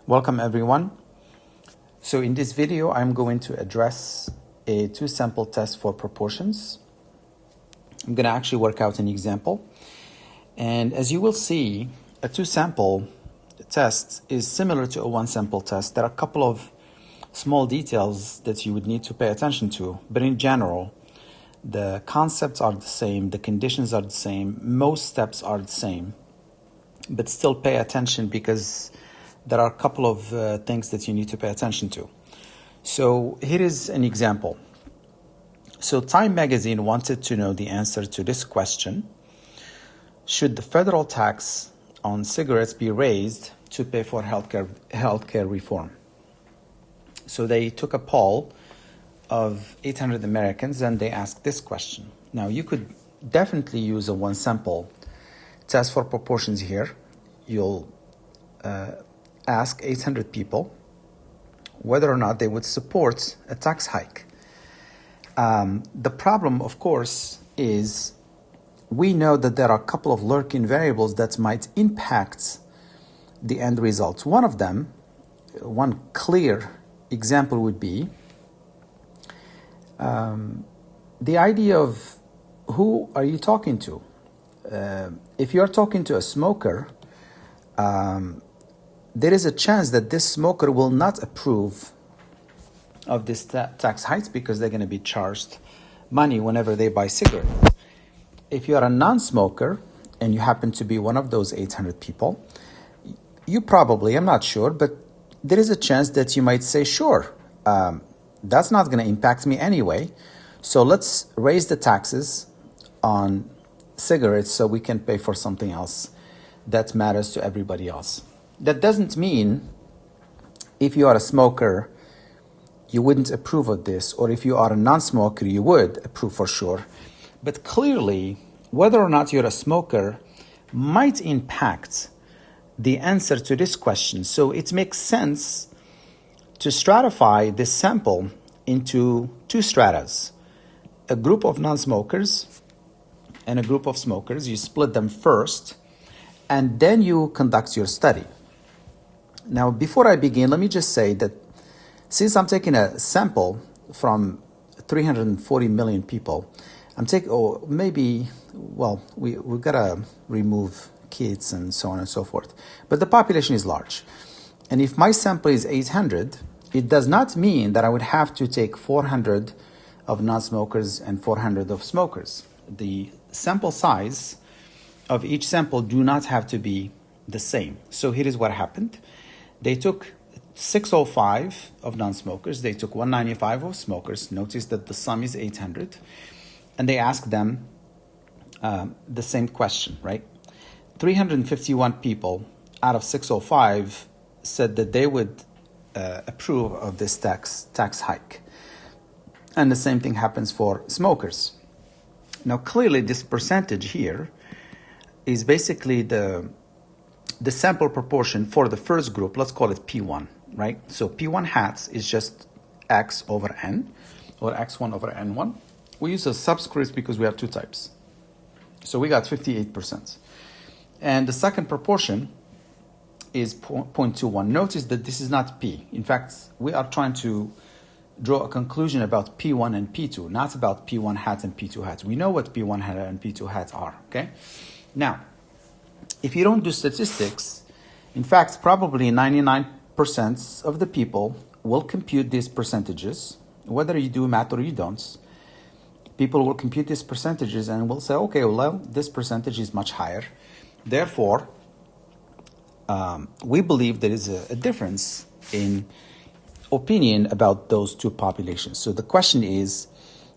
Welcome everyone. So in this video, I'm going to address a two-sample test for proportions. I'm going to actually work out an example. And as you will see, a two-sample test is similar to a one-sample test. There are a couple of small details that you would need to pay attention to, but in general, the concepts are the same, the conditions are the same, most steps are the same, but still pay attention because there are a couple of things that you need to pay attention to. So here is an example. So Time magazine wanted to know the answer to this question: should the federal tax on cigarettes be raised to pay for healthcare reform? So they took a poll of 800 Americans and they asked this question. Now you could definitely use a one sample test for proportions here. You'll ask 800 people whether or not they would support a tax hike. The problem, of course, is we know that there are a couple of lurking variables that might impact the end result. One of them, one clear example would be the idea of who are you talking to? If you're talking to a smoker, there is a chance that this smoker will not approve of this tax hikes because they're going to be charged money whenever they buy cigarettes. If you are a non-smoker and you happen to be one of those 800 people, you probably, I'm not sure, but there is a chance that you might say, sure, that's not going to impact me anyway, so let's raise the taxes on cigarettes so we can pay for something else that matters to everybody else. That doesn't mean if you are a smoker, you wouldn't approve of this, or if you are a non-smoker, you would approve for sure. But clearly, whether or not you're a smoker might impact the answer to this question. So it makes sense to stratify this sample into two stratas: a group of non-smokers and a group of smokers. You split them first, and then you conduct your study. Now, before I begin, let me just say that since I'm taking a sample from 340 million people, I'm taking, we've got to remove kids and so on and so forth. But the population is large. And if my sample is 800, it does not mean that I would have to take 400 of non-smokers and 400 of smokers. The sample size of each sample do not have to be the same. So here is what happened. They took 605 of non-smokers. They took 195 of smokers. Notice that the sum is 800. And they asked them the same question, right? 351 people out of 605 said that they would approve of this tax hike. And the same thing happens for smokers. Now, clearly, this percentage here is basically the sample proportion for the first group. Let's call it P1, right? So P1 hats is just X over N, or X1 over N1. We use a subscript because we have two types. So we got 58%. And the second proportion is 0.21. Notice that this is not P. In fact, we are trying to draw a conclusion about P1 and P2, not about P1 hat and P2 hat. We know what P1 hat and P2 hat are, okay? Now, if you don't do statistics, in fact, probably 99% of the people will compute these percentages, whether you do math or you don't. People will compute these percentages and will say, okay, well, this percentage is much higher. Therefore, we believe there is a difference in opinion about those two populations. So the question is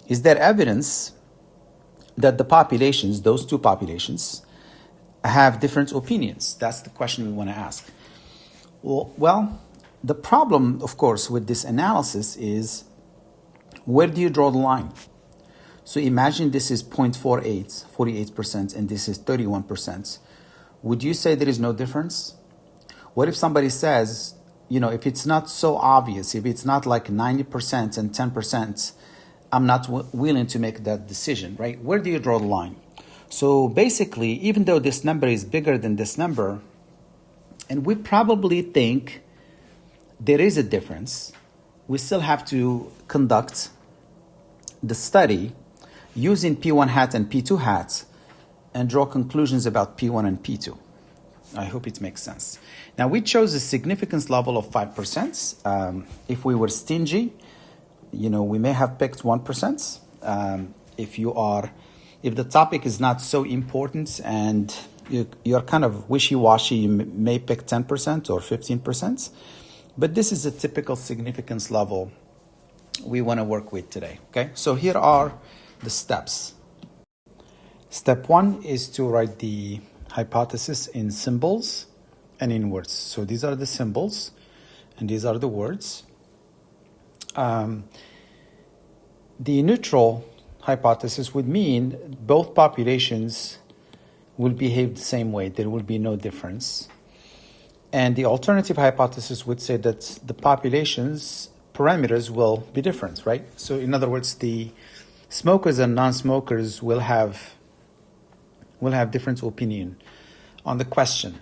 there evidence that the populations, those two populations, have different opinions? That's the question we want to ask. Well, the problem, of course, with this analysis is, where do you draw the line? So imagine this is 0.48, 48%, and this is 31%. Would you say there is no difference? What if somebody says, if it's not so obvious, if it's not like 90% and 10%, I'm not willing to make that decision, right? Where do you draw the line? So basically, even though this number is bigger than this number, and we probably think there is a difference, we still have to conduct the study using P1 hat and P2 hat and draw conclusions about P1 and P2. I hope it makes sense. Now, we chose a significance level of 5%. If we were stingy, we may have picked 1%. If the topic is not so important and you're kind of wishy-washy, you may pick 10% or 15%. But this is a typical significance level we want to work with today. Okay, so here are the steps. Step 1 is to write the hypothesis in symbols and in words. So these are the symbols and these are the words. The neutral hypothesis would mean both populations will behave the same way. There will be no difference. And the alternative hypothesis would say that the population's parameters will be different, right? So in other words, the smokers and non-smokers will have different opinion on the question.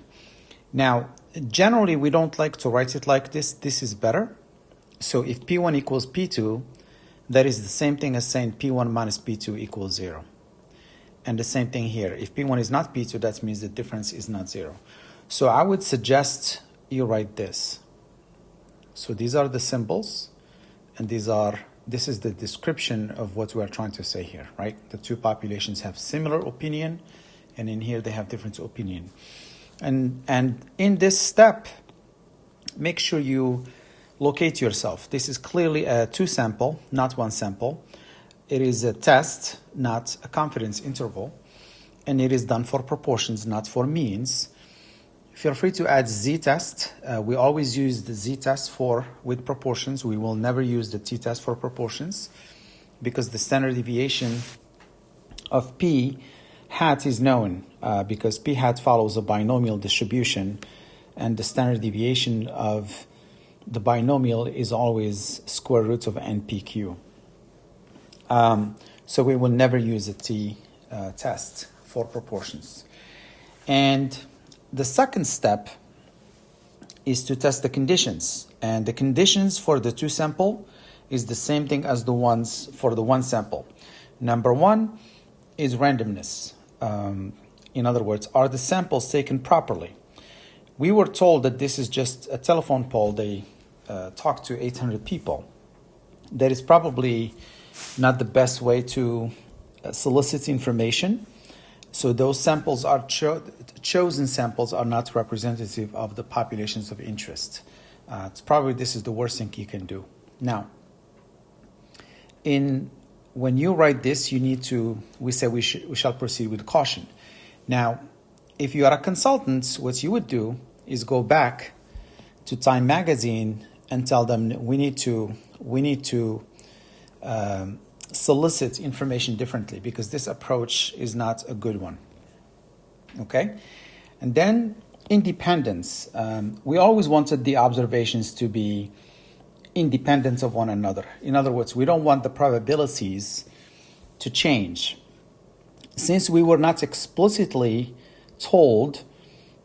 Now, generally, we don't like to write it like this. This is better. So if P1 equals P2, that is the same thing as saying P1 minus P2 equals 0. And the same thing here. If P1 is not P2, that means the difference is not 0. So I would suggest you write this. So these are the symbols, and this is the description of what we are trying to say here, right? The two populations have similar opinion, and in here they have different opinion. And in this step, make sure you locate yourself. This is clearly a 2 sample, not 1 sample. It is a test, not a confidence interval, and it is done for proportions, not for means. Feel free to add z-test. We always use the z-test with proportions. We will never use the t-test for proportions because the standard deviation of p hat is known because p hat follows a binomial distribution, and the standard deviation of the binomial is always square root of npq. So we will never use a t-test for proportions. And the second step is to test the conditions. And the conditions for the 2 sample is the same thing as the ones for the 1 sample. Number 1 is randomness. In other words, are the samples taken properly? We were told that this is just a telephone poll. They talked to 800 people. That is probably not the best way to solicit information. So those samples are chosen samples are not representative of the populations of interest. This is the worst thing you can do. Now, when you write this, you need to, we say we shall proceed with caution. Now, if you are a consultant, what you would do is go back to Time Magazine and tell them we need to solicit information differently because this approach is not a good one. Okay? And then independence. We always wanted the observations to be independent of one another. In other words, we don't want the probabilities to change. Since we were not explicitly told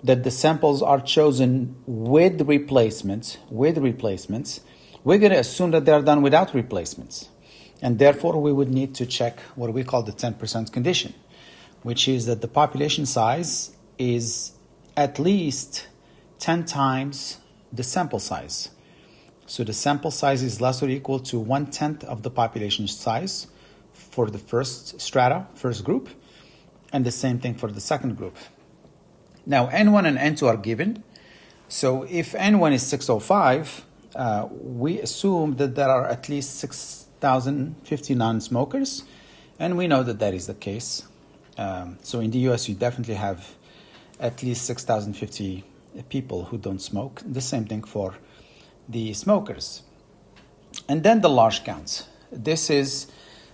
that the samples are chosen with replacements, we're going to assume that they are done without replacements. And therefore, we would need to check what we call the 10% condition, which is that the population size is at least 10 times the sample size. So the sample size is less or equal to 1/10 of the population size for the first group, and the same thing for the second group. Now, N1 and N2 are given. So if N1 is 605, we assume that there are at least 6,050 non-smokers, and we know that that is the case. So in the US, you definitely have at least 6,050 people who don't smoke. The same thing for the smokers. And then the large counts. This is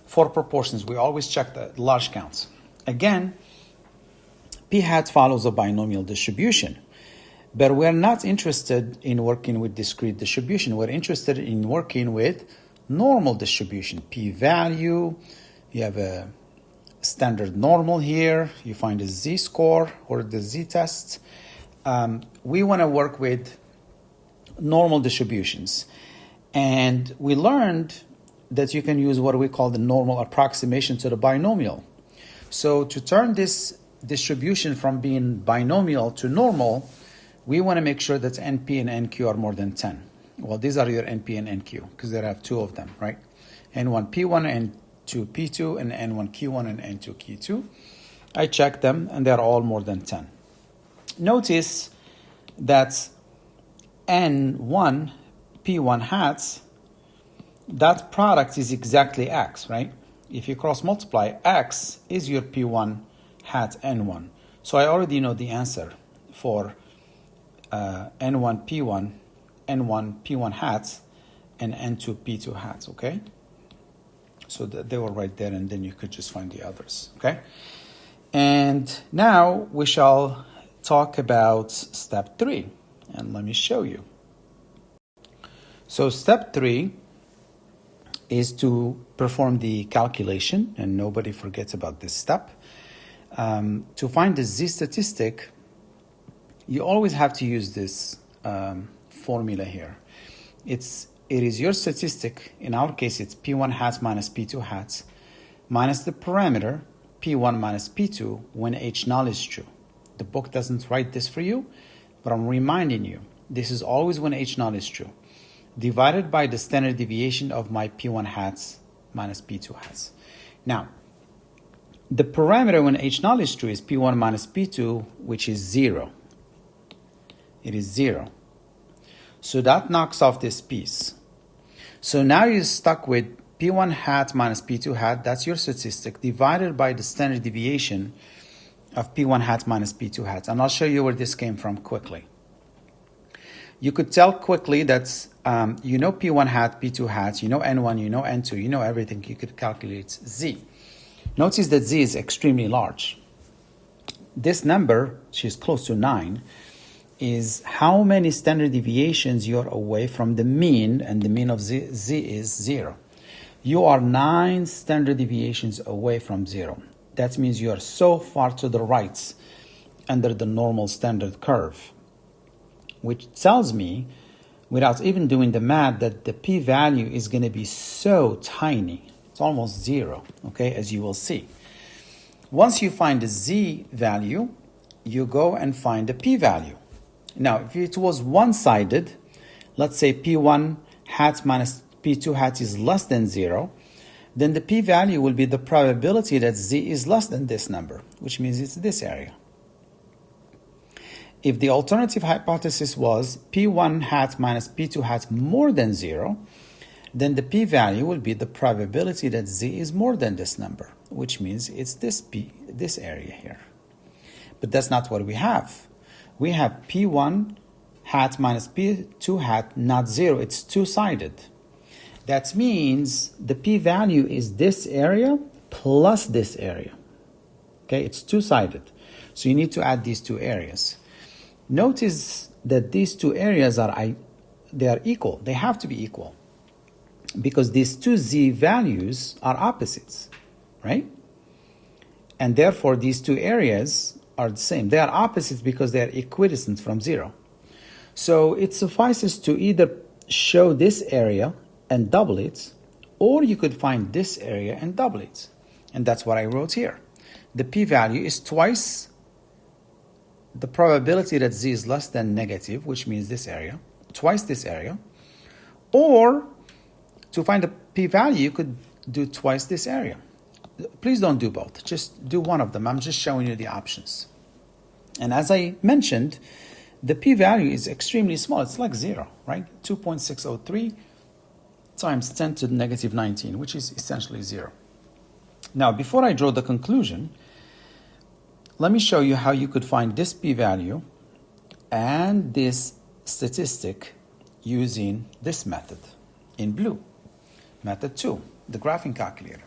for proportions. We always check the large counts. Again, p hat follows a binomial distribution, but we're not interested in working with discrete distribution. We're interested in working with normal distribution. P-value, you have a standard normal here, you find a z-score or the z-test. We want to work with normal distributions. And we learned that you can use what we call the normal approximation to the binomial. So to turn this distribution from being binomial to normal, we want to make sure that NP and NQ are more than 10. Well, these are your NP and NQ because they have two of them, right? N1P1, N2P2, and N1Q1 and N2Q2. I checked them and they're all more than 10. Notice that N1 P1 hats, that product is exactly X, right? If you cross multiply, X is your P1 hat N1. So I already know the answer for N1 P1, N1 P1 hats, and N2 P2 hats, okay? So they were right there, and then you could just find the others, okay? And now we shall talk about step 3, and let me show you. So step 3 is to perform the calculation, and nobody forgets about this step. To find the Z statistic, you always have to use this formula here. It is your statistic. In our case, it's P1 hats minus P2 hats minus the parameter P1 minus P2 when H null is true. The book doesn't write this for you, but I'm reminding you, this is always when H null is true, divided by the standard deviation of my P1 hats minus P2 hats. Now, the parameter when H null is true is P1 minus P2, which is 0. It is 0. So that knocks off this piece. So now you're stuck with P1 hat minus P2 hat, that's your statistic, divided by the standard deviation of P1 hat minus P2 hat. And I'll show you where this came from quickly. You could tell quickly that you know P1 hat, P2 hats, you know N1, you know N2, you know everything. You could calculate Z. Notice that Z is extremely large. This number, which is close to 9, is how many standard deviations you're away from the mean, and the mean of Z is 0. You are 9 standard deviations away from 0. That means you are so far to the right under the normal standard curve, which tells me, without even doing the math, that the p-value is going to be so tiny. It's almost 0, okay, as you will see. Once you find the Z value, you go and find the p-value. Now, if it was one-sided, let's say P1 hat minus P2 hat is less than 0, then the p-value will be the probability that Z is less than this number, which means it's this area. If the alternative hypothesis was P1 hat minus P2 hat more than 0, then the p-value will be the probability that Z is more than this number, which means it's this area here. But that's not what we have. We have P1 hat minus P2 hat, not 0. It's two-sided. That means the p-value is this area plus this area. Okay, it's two-sided. So you need to add these two areas. Notice that these two areas are equal. They have to be equal because these two Z values are opposites, right? And therefore, these two areas are the same. They are opposites because they are equidistant from 0. So it suffices to either show this area and double it, or you could find this area and double it. And that's what I wrote here. The p-value is twice the probability that Z is less than negative, which means this area, twice this area, or to find the p-value, you could do twice this area. Please don't do both. Just do one of them. I'm just showing you the options. And as I mentioned, the p-value is extremely small. It's like 0, right? 2.603 times 10 to the negative 19, which is essentially 0. Now, before I draw the conclusion, let me show you how you could find this p-value and this statistic using this method in blue. Method 2, the graphing calculator.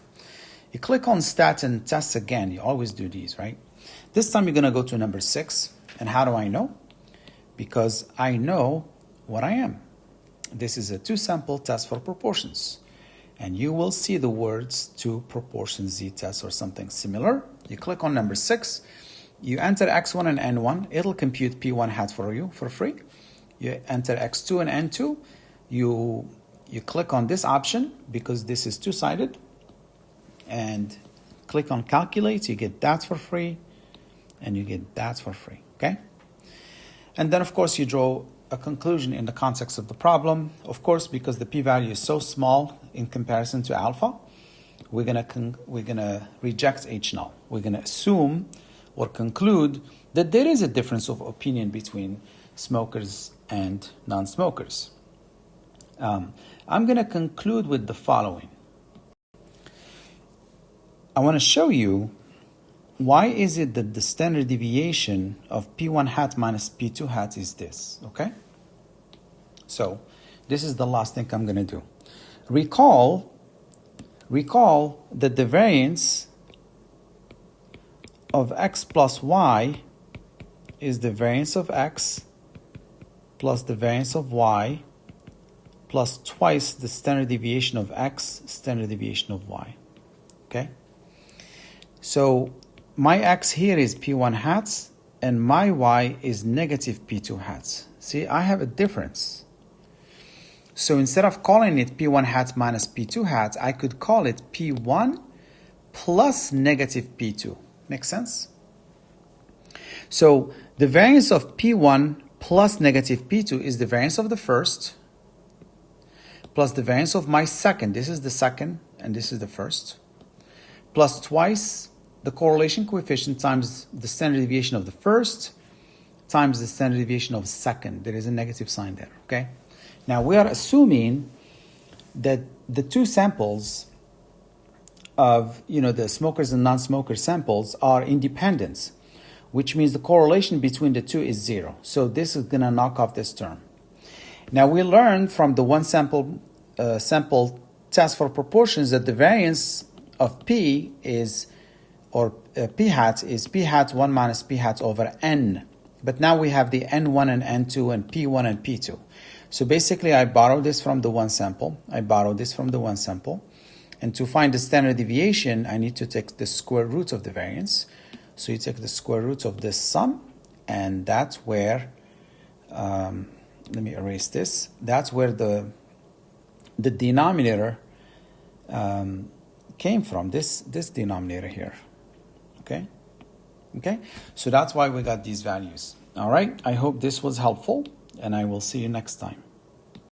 You click on Stat and Test again. You always do these, right? This time you're going to go to number 6. And how do I know? Because I know what I am. This is a two-sample test for proportions. And you will see the words two proportion z-test or something similar. You click on number 6. You enter x1 and n1. It'll compute p1 hat for you for free. you enter x2 and n2, you click on this option because this is two-sided, and click on calculate. You get that for free, and you get that for free, okay? And then, of course, you draw a conclusion in the context of the problem. Of course, because the p-value is so small in comparison to alpha, we're gonna reject H null. We're gonna assume or conclude that there is a difference of opinion between smokers and non-smokers. I'm gonna conclude with the following. I want to show you why is it that the standard deviation of P1 hat minus P2 hat is this, okay? So this is the last thing I'm going to do. Recall that the variance of x plus y is the variance of x plus the variance of y plus twice the standard deviation of x, standard deviation of y, okay? So my x here is P1 hats and my y is negative P2 hats. See, I have a difference. So instead of calling it P1 hats minus P2 hats, I could call it P1 plus negative P2. Make sense? So the variance of P1 plus negative P2 is the variance of the first plus the variance of my second. This is the second and this is the first, plus twice the correlation coefficient times the standard deviation of the first times the standard deviation of the second. There is a negative sign there, okay? Now we are assuming that the two samples of, the smokers and non-smoker samples are independent, which means the correlation between the two is 0. So this is gonna knock off this term. Now we learned from the one sample test for proportions that the variance of P is, or P hat is P hat 1 minus P hat over N. But now we have the N1 and N2 and P1 and P2. So basically I borrowed this from the one sample. And to find the standard deviation, I need to take the square root of the variance. So you take the square root of this sum, and that's where, let me erase this. That's where the denominator came from, this denominator here. Okay? So that's why we got these values. All right? I hope this was helpful, and I will see you next time.